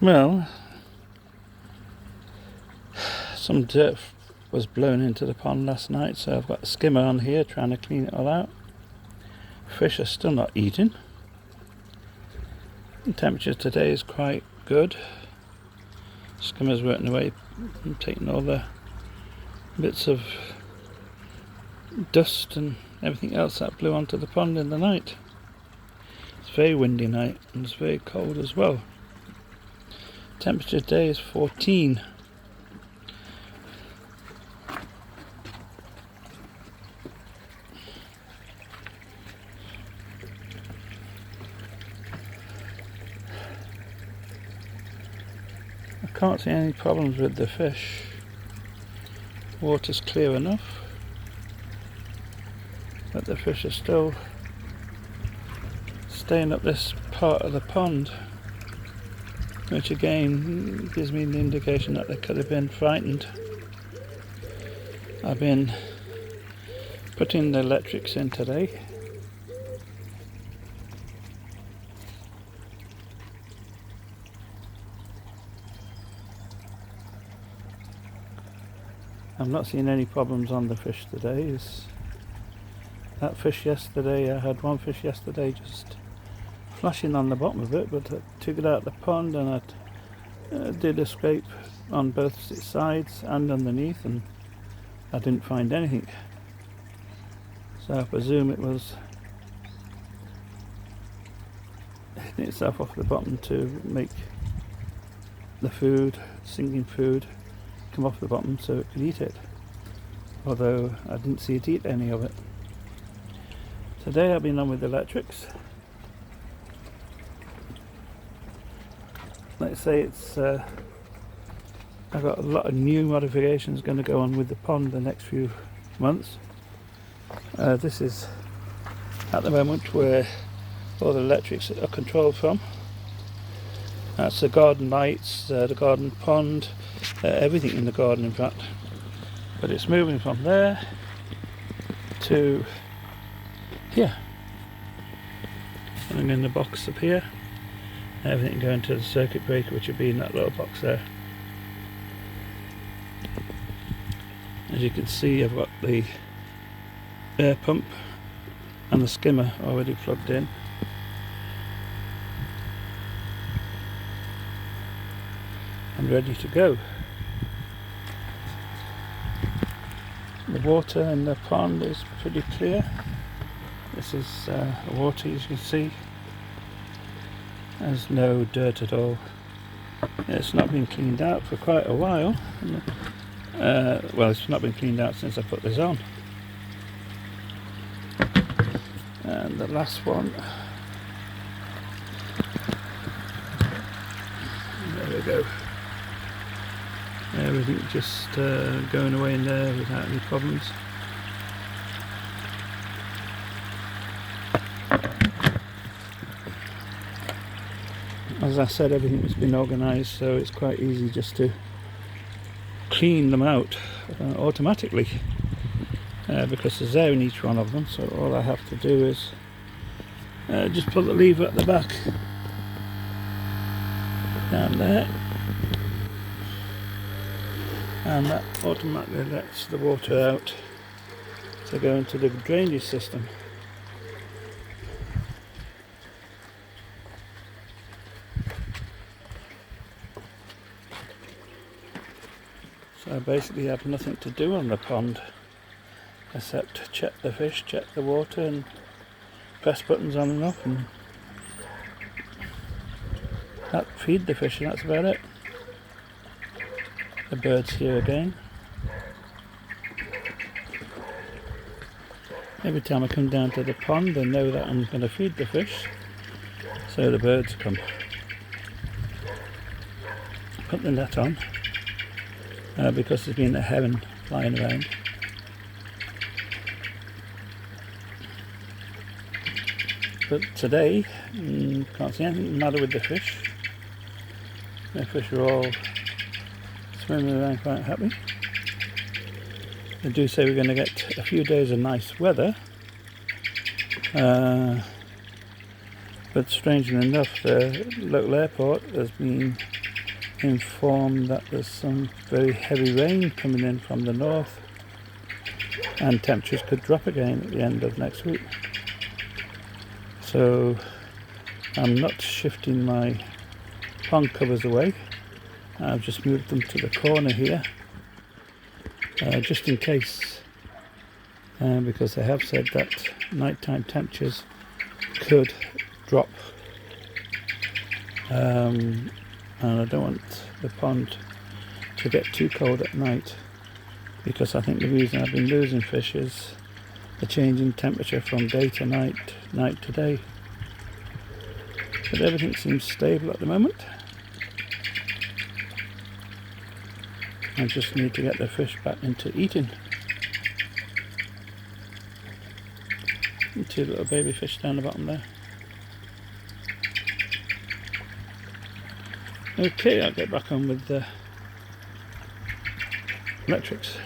Well, some dirt was blown into the pond last night, so I've got a skimmer on here trying to clean it all out. Fish are still not eating. The temperature today is quite good. Skimmer's working away and taking all the bits of dust and everything else that blew onto the pond in the night. It's a very windy night and it's very cold as well. Temperature today is 14. I can't see any problems with the fish. Water's clear enough, but the fish are still staying up this part of the pond, which again gives me the indication that they could have been frightened. I've been putting the electrics in today. I'm not seeing any problems on the fish today. That fish yesterday, I had one fish yesterday just flashing on the bottom of it, but I took it out of the pond and I did a scrape on both sides and underneath, and I didn't find anything. So I presume it was hitting itself off the bottom to make the food, sinking food, come off the bottom so it could eat it, although I didn't see it eat any of it. Today I've been on with the electrics. Like I say, I've got a lot of new modifications going to go on with the pond the next few months. This is at the moment where all the electrics are controlled from. That's the garden lights, the garden pond, everything in the garden in fact. But it's moving from there to here. And in the box up here, everything going to the circuit breaker, which will be in that little box there. As you can see, I've got the air pump and the skimmer already plugged in. And ready to go. The water in the pond is pretty clear. This is water, as you can see. There's no dirt at all. It's not been cleaned out for quite a while. Well, it's not been cleaned out since I put this on. And the last one. There we go. Everything just going away in there without any problems. As I said, everything has been organised, so it's quite easy just to clean them out automatically, because there's air in each one of them. So all I have to do is just pull the lever at the back down there, and that automatically lets the water out to go into the drainage system. So I basically have nothing to do on the pond except check the fish, check the water, and press buttons on and off, and feed the fish, and that's about it. The birds here again. Every time I come down to the pond, they know that I'm going to feed the fish, so the birds come. Put the net on, because there's been a heron flying around. But today, can't see anything the matter with the fish. The fish are all swimming around quite happy. They do say we're going to get a few days of nice weather, but strangely enough, the local airport has been informed that there's some very heavy rain coming in from the north, and temperatures could drop again at the end of next week. So I'm not shifting my pond covers away. I've just moved them to the corner here, just in case, because they have said that nighttime temperatures could drop, and I don't want the pond to get too cold at night, because I think the reason I've been losing fish is the change in temperature from day to night, night to day. But everything seems stable at the moment. I just need to get the fish back into eating. And 2 little baby fish down the bottom there. Okay, I'll get back on with the electrics.